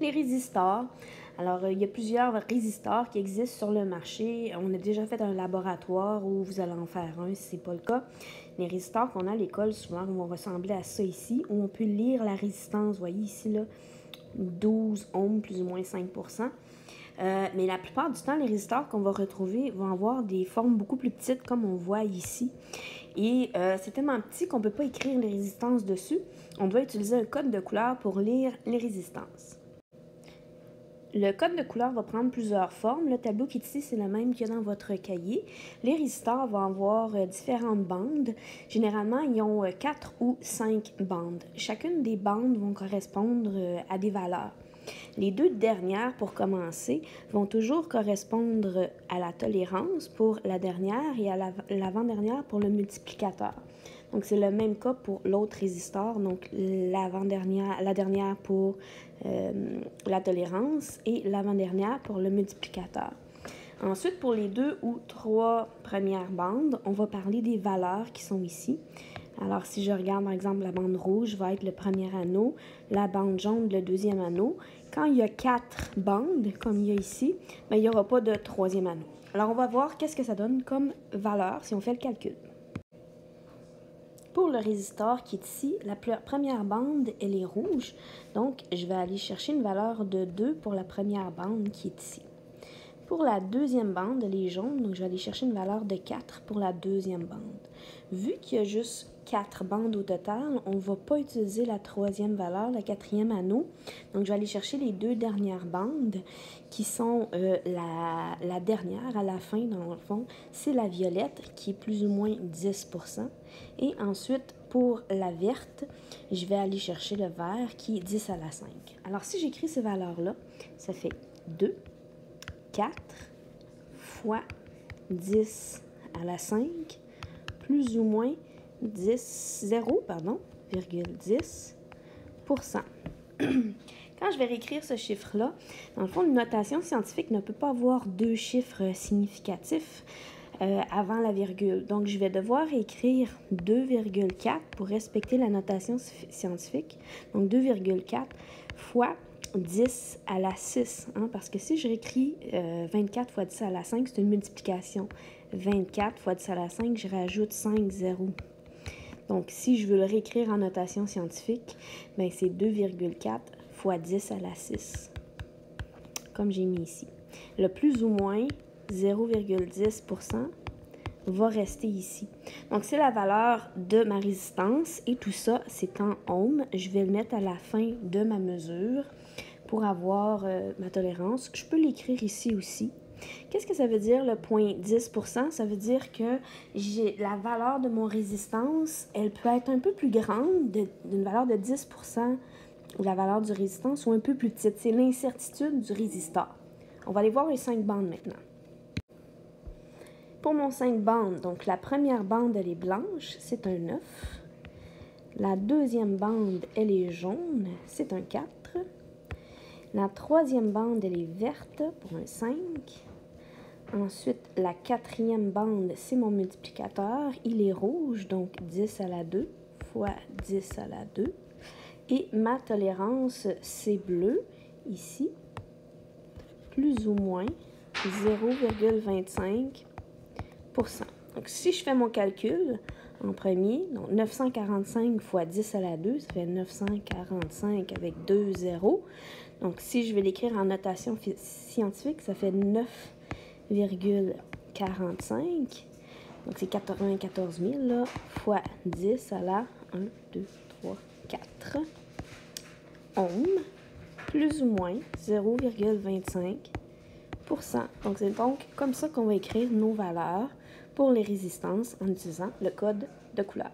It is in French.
Les résistors. Alors, il y a plusieurs résistors qui existent sur le marché. On a déjà fait un laboratoire où vous allez en faire un si ce n'est pas le cas. Les résistors qu'on a à l'école, souvent, vont ressembler à ça ici, où on peut lire la résistance. Vous voyez ici, là, 12 ohms, plus ou moins 5%. Mais la plupart du temps, les résistors qu'on va retrouver vont avoir des formes beaucoup plus petites, comme on voit ici. Et c'est tellement petit qu'on ne peut pas écrire les résistances dessus. On doit utiliser un code de couleur pour lire les résistances. Le code de couleur va prendre plusieurs formes. Le tableau qui est ici, c'est le même que dans votre cahier. Les résistors vont avoir différentes bandes. Généralement, ils ont 4 ou 5 bandes. Chacune des bandes vont correspondre à des valeurs. Les deux dernières, pour commencer, vont toujours correspondre à la tolérance pour la dernière et à l'avant-dernière pour le multiplicateur. Donc, c'est le même cas pour l'autre résistor, donc la dernière pour la tolérance et l'avant-dernière pour le multiplicateur. Ensuite, pour les 2 ou 3 premières bandes, on va parler des valeurs qui sont ici. Alors, si je regarde, par exemple, la bande rouge va être le premier anneau, la bande jaune, le deuxième anneau. Quand il y a 4 bandes, comme il y a ici, bien, il n'y aura pas de troisième anneau. Alors, on va voir qu'est-ce que ça donne comme valeur si on fait le calcul. Pour le résistor qui est ici, la première bande, elle est rouge. Donc, je vais aller chercher une valeur de 2 pour la première bande qui est ici. Pour la deuxième bande, elle est jaune, donc je vais aller chercher une valeur de 4 pour la deuxième bande. Vu qu'il y a juste 4 bandes au total, on ne va pas utiliser la troisième valeur, le quatrième anneau. Donc, je vais aller chercher les 2 dernières bandes qui sont la dernière à la fin, dans le fond, c'est la violette qui est plus ou moins 10%. Et ensuite, pour la verte, je vais aller chercher le vert qui est 10 à la 5. Alors, si j'écris ces valeurs-là, ça fait 2, 4 fois 10 à la 5, plus ou moins 0,10%. Quand je vais réécrire ce chiffre-là, dans le fond, une notation scientifique ne peut pas avoir 2 chiffres significatifs avant la virgule. Donc, je vais devoir écrire 2,4 pour respecter la notation scientifique. Donc, 2,4 fois 10 à la 6. Parce que si je réécris 24 fois 10 à la 5, c'est une multiplication. 24 fois 10 à la 5, je rajoute 5 zéros. Donc, si je veux le réécrire en notation scientifique, bien, c'est 2,4 fois 10 à la 6, comme j'ai mis ici. Le plus ou moins 0,10% va rester ici. Donc, c'est la valeur de ma résistance et tout ça, c'est en ohms. Je vais le mettre à la fin de ma mesure pour avoir ma tolérance. Je peux l'écrire ici aussi. Qu'est-ce que ça veut dire le 0,10%? Ça veut dire que la valeur de mon résistance, elle peut être un peu plus grande d'une valeur de 10% ou la valeur du résistance ou un peu plus petite. C'est l'incertitude du résistor. On va aller voir les 5 bandes maintenant. Pour mon 5 bandes, donc la première bande, elle est blanche, c'est un 9. La deuxième bande, elle est jaune, c'est un 4. La troisième bande, elle est verte pour un 5. Ensuite, la quatrième bande, c'est mon multiplicateur. Il est rouge, donc 10 à la 2 fois 10 à la 2. Et ma tolérance, c'est bleu, ici, plus ou moins 0,25%. Donc, si je fais mon calcul en premier, donc 945 fois 10 à la 2, ça fait 945 avec 2 zéros. Donc, si je vais l'écrire en notation scientifique, ça fait 9,45. Donc, c'est 94 000 là, fois 10 à la 1, 2, 3, 4 ohms, plus ou moins 0,25%. Donc, c'est donc comme ça qu'on va écrire nos valeurs pour les résistances en utilisant le code de couleur.